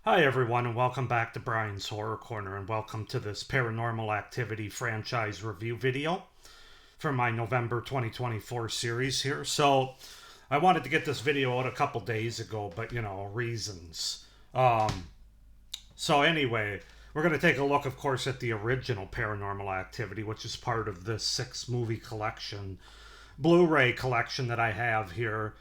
Hi, everyone, and welcome back to Brian's Horror Corner, and welcome to this Paranormal Activity franchise review video for my November 2024 series here. So, I wanted to get this video out a couple days ago, but reasons. Anyway, we're going to take a look, of course, at the original Paranormal Activity, which is part of this 6 movie collection, Blu ray collection that I have here.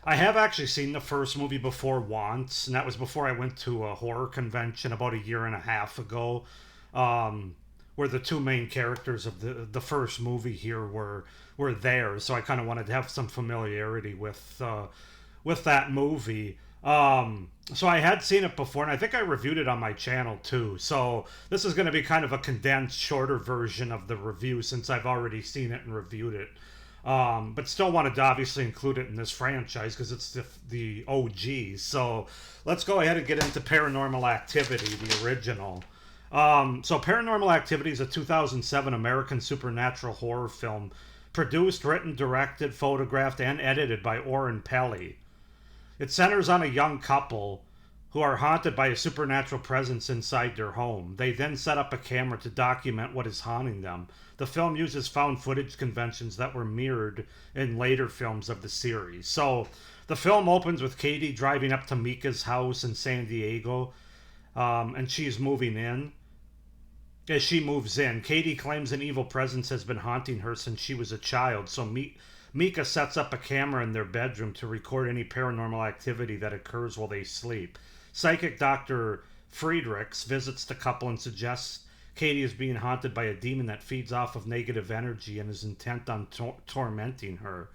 I have actually seen the first movie before once, and that was before I went to a horror convention about a year and a half ago, where the two main characters of the first movie here were there. So I kind of wanted to have some familiarity with that movie. So I had seen it before, and I think I reviewed it on my channel too. So this is going to be kind of a condensed, shorter version of the review since I've already seen it and reviewed it. But still wanted to obviously include it in this franchise because it's the OG. So let's go ahead and get into Paranormal Activity, the original. Paranormal Activity is a 2007 American supernatural horror film produced, written, directed, photographed, and edited by Oren Peli. It centers on a young couple who are haunted by a supernatural presence inside their home. They then set up a camera to document what is haunting them. The film uses found footage conventions that were mirrored in later films of the series. So, the film opens with Katie driving up to Micah's house in San Diego, and she's moving in. As she moves in, Katie claims an evil presence has been haunting her since she was a child, so Micah sets up a camera in their bedroom to record any paranormal activity that occurs while they sleep. Psychic Dr. Friedrichs visits the couple and suggests Katie is being haunted by a demon that feeds off of negative energy and is intent on tormenting her.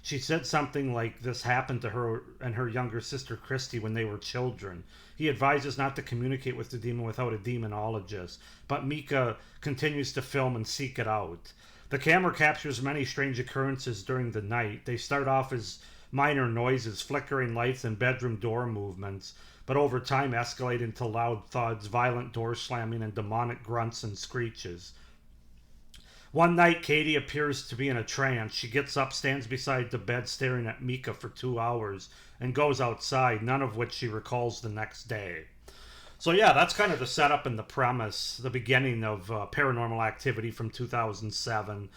She said something like this happened to her and her younger sister Christy when they were children. He advises not to communicate with the demon without a demonologist, but Micah continues to film and seek it out. The camera captures many strange occurrences during the night. They start off as minor noises, flickering lights, and bedroom door movements, but over time escalate into loud thuds, violent door slamming, and demonic grunts and screeches. One night, Katie appears to be in a trance. She gets up, stands beside the bed, staring at Micah for 2 hours, and goes outside, none of which she recalls the next day. So yeah, that's kind of the setup and the premise, the beginning of Paranormal Activity from 2007.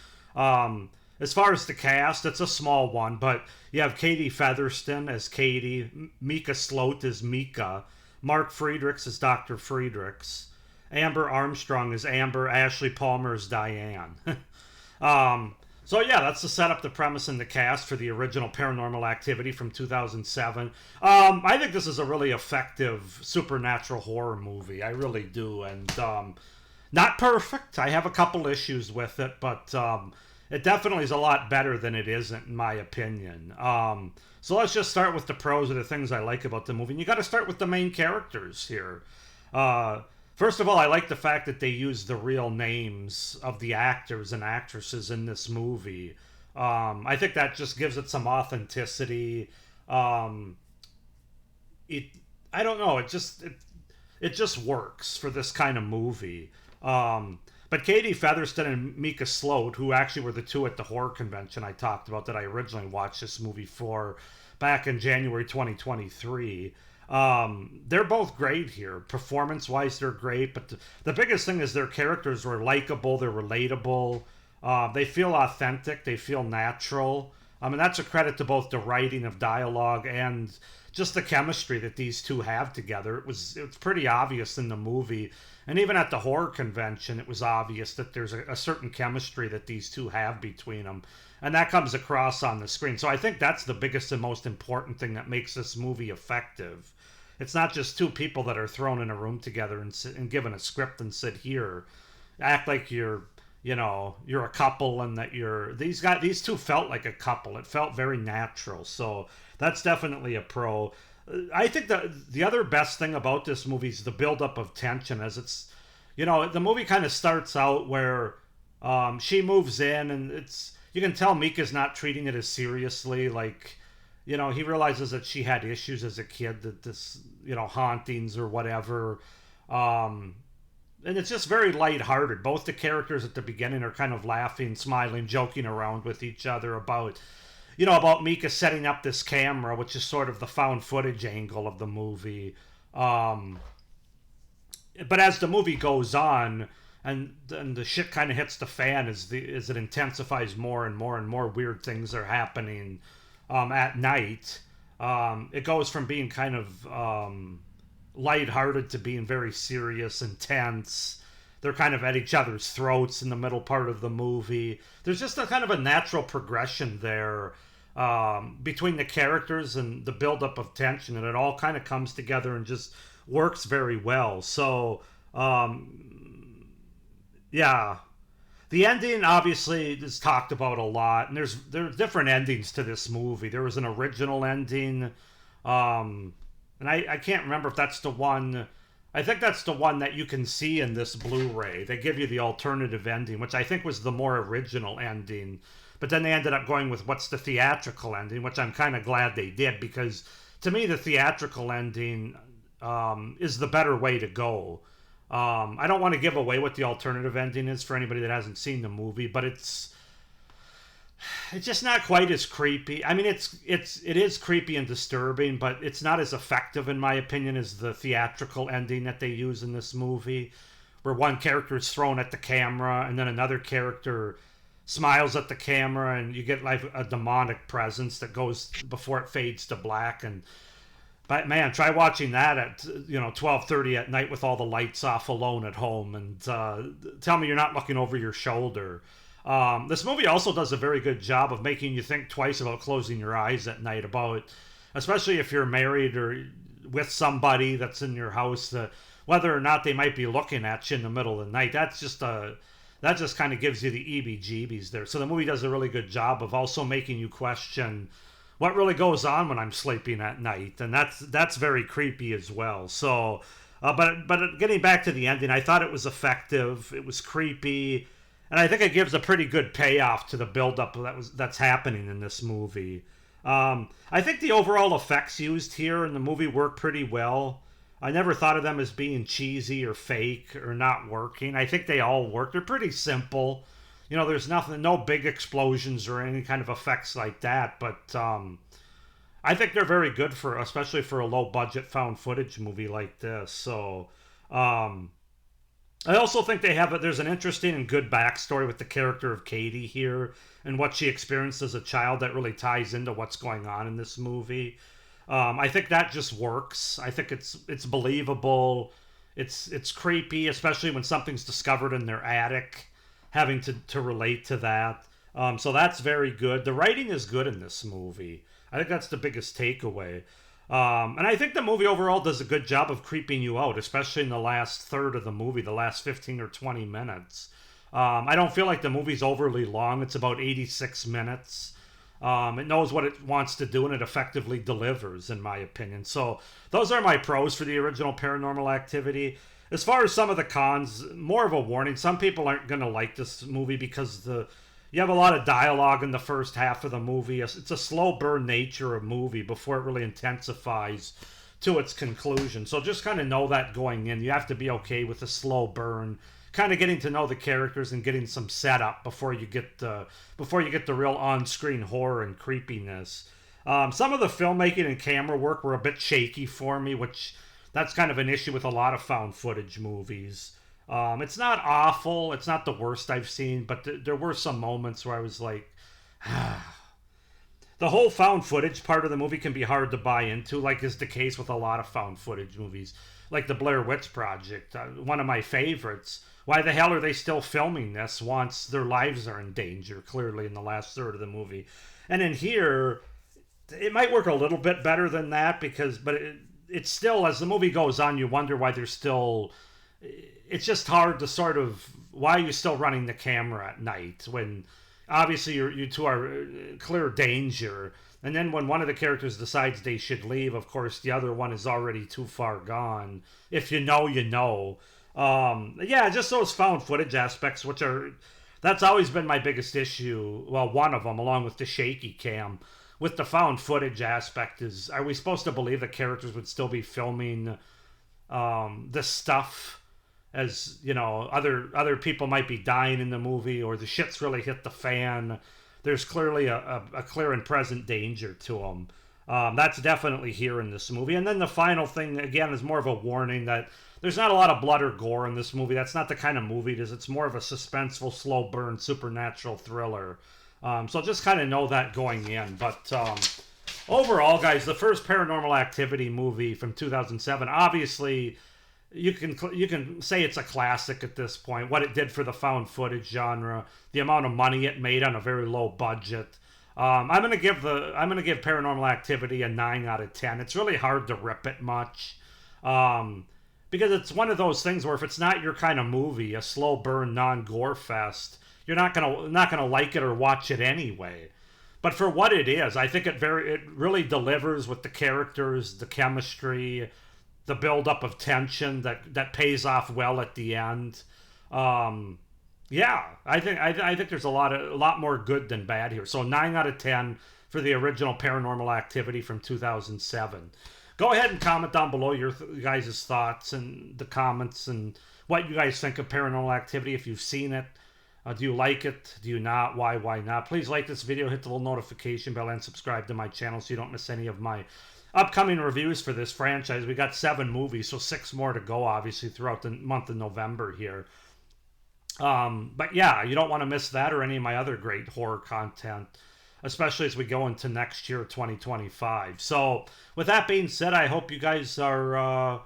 As far as the cast, it's a small one, but you have Katie Featherston as Katie, Micah Sloat as Micah, Mark Friedrichs as Dr. Friedrichs, Amber Armstrong as Amber, Ashley Palmer as Diane. So yeah, that's the setup, the premise, and the cast for the original Paranormal Activity from 2007. I think this is a really effective supernatural horror movie. I really do, and not perfect. I have a couple issues with it, but it definitely is a lot better than it isn't, in my opinion. So let's just start with the pros of the things I like about the movie. And you got to start with the main characters here. First of all, I like the fact that they use the real names of the actors and actresses in this movie. I think that just gives it some authenticity. It I don't know. It just works for this kind of movie. But Katie Featherston and Micah Sloat, who actually were the two at the horror convention I talked about that I originally watched this movie for back in January 2023. They're both great here. Performance wise, they're great. But the biggest thing is their characters were likable, they're relatable, they feel authentic, they feel natural. And that's a credit to both the writing of dialogue and just the chemistry that these two have together. It's pretty obvious in the movie, and even at the horror convention, it was obvious that there's a certain chemistry that these two have between them, and that comes across on the screen. So I think that's the biggest and most important thing that makes this movie effective. It's not just two people that are thrown in a room together and given a script and said, here, act like you're a couple, and that these two felt like a couple. It felt very natural. So that's definitely a pro. I think the other best thing about this movie is the buildup of tension, as the movie kind of starts out where she moves in, and you can tell Mika's not treating it as seriously. Like, he realizes that she had issues as a kid, that this, hauntings or whatever. And it's just very lighthearted. Both the characters at the beginning are kind of laughing, smiling, joking around with each other about Micah setting up this camera, which is sort of the found footage angle of the movie. Um, but as the movie goes on, and the shit kind of hits the fan as it intensifies more and more and more weird things are happening at night. It goes from being kind of lighthearted to being very serious and tense. They're kind of at each other's throats in the middle part of the movie. There's just a kind of a natural progression there between the characters and the buildup of tension, and it all kind of comes together and just works very well. So, yeah, the ending obviously is talked about a lot, and there's different endings to this movie. There was an original ending, and I can't remember if that's the one. I think that's the one that you can see in this Blu-ray. They give you the alternative ending, which I think was the more original ending. But then they ended up going with what's the theatrical ending, which I'm kind of glad they did, because to me the theatrical ending is the better way to go. I don't want to give away what the alternative ending is for anybody that hasn't seen the movie, but it's just not quite as creepy. I mean, it is creepy and disturbing, but it's not as effective, in my opinion, as the theatrical ending that they use in this movie, where one character is thrown at the camera and then another character smiles at the camera, and you get like a demonic presence that goes before it fades to black. And but man, try watching that at 12:30 at night with all the lights off, alone at home, and tell me you're not looking over your shoulder. This movie also does a very good job of making you think twice about closing your eyes at night, about, especially if you're married or with somebody that's in your house, whether or not they might be looking at you in the middle of the night. That just kind of gives you the EBGBs there. So the movie does a really good job of also making you question what really goes on when I'm sleeping at night, and that's very creepy as well. So, but getting back to the ending, I thought it was effective. It was creepy. And I think it gives a pretty good payoff to the buildup that's happening in this movie. I think the overall effects used here in the movie work pretty well. I never thought of them as being cheesy or fake or not working. I think they all work. They're pretty simple. There's no big explosions or any kind of effects like that. But I think they're very good especially for a low budget found footage movie like this. So. I also think there's an interesting and good backstory with the character of Katie here and what she experienced as a child that really ties into what's going on in this movie. I think that just works. I think it's believable. It's creepy, especially when something's discovered in their attic, having to relate to that. So that's very good. The writing is good in this movie. I think that's the biggest takeaway. And I think the movie overall does a good job of creeping you out, especially in the last third of the movie, the last 15 or 20 minutes. I don't feel like the movie's overly long. It's about 86 minutes. It knows what it wants to do, and it effectively delivers, in my opinion. So those are my pros for the original Paranormal Activity. As far as some of the cons, more of a warning. Some people aren't going to like this movie because you have a lot of dialogue in the first half of the movie. It's a slow burn nature of movie before it really intensifies to its conclusion. So just kind of know that going in. You have to be okay with the slow burn, kind of getting to know the characters and getting some setup before you get the real on-screen horror and creepiness. Some of the filmmaking and camera work were a bit shaky for me, which that's kind of an issue with a lot of found footage movies. It's not awful. It's not the worst I've seen, but there were some moments where I was like, the whole found footage part of the movie can be hard to buy into, like is the case with a lot of found footage movies, like the Blair Witch Project, one of my favorites. Why the hell are they still filming this once their lives are in danger, clearly, in the last third of the movie? And in here, it might work a little bit better than that, but it's still, as the movie goes on, you wonder why they're still... It's just hard to sort of... Why are you still running the camera at night when obviously you two are clear danger? And then when one of the characters decides they should leave, of course, the other one is already too far gone. If you know, you know. Yeah, just those found footage aspects, that's always been my biggest issue. Well, one of them, along with the shaky cam. With the found footage aspect is, are we supposed to believe the characters would still be filming this stuff? As other people might be dying in the movie, or the shit's really hit the fan. There's clearly a clear and present danger to them. That's definitely here in this movie. And then the final thing, again, is more of a warning that there's not a lot of blood or gore in this movie. That's not the kind of movie it is. It's more of a suspenseful, slow burn, supernatural thriller. So just kind of know that going in. But overall, guys, the first Paranormal Activity movie from 2007, obviously, you can say it's a classic at this point. What it did for the found footage genre, the amount of money it made on a very low budget. I'm gonna give Paranormal Activity a 9 out of 10. It's really hard to rip it much, because it's one of those things where if it's not your kind of movie, a slow burn, non gore fest, you're not gonna like it or watch it anyway. But for what it is, I think it really delivers with the characters, the chemistry, the build up of tension that pays off well at the end. Um, yeah, I think there's a lot more good than bad here. So 9 out of 10 for the original Paranormal Activity from 2007. Go ahead and comment down below your guys' thoughts and the comments and what you guys think of Paranormal Activity if you've seen it. Do you like it? Do you not? Why? Why not? Please like this video, hit the little notification bell, and subscribe to my channel so you don't miss any of my upcoming reviews for this franchise. We got 7 movies, so 6 more to go, obviously, throughout the month of November here. But yeah, you don't want to miss that or any of my other great horror content, especially as we go into next year, 2025. So, with that being said, I hope you guys are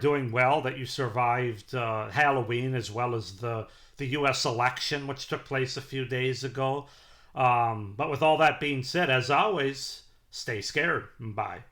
doing well. That you survived Halloween as well as the U.S. election, which took place a few days ago. But with all that being said, as always, stay scared. Bye.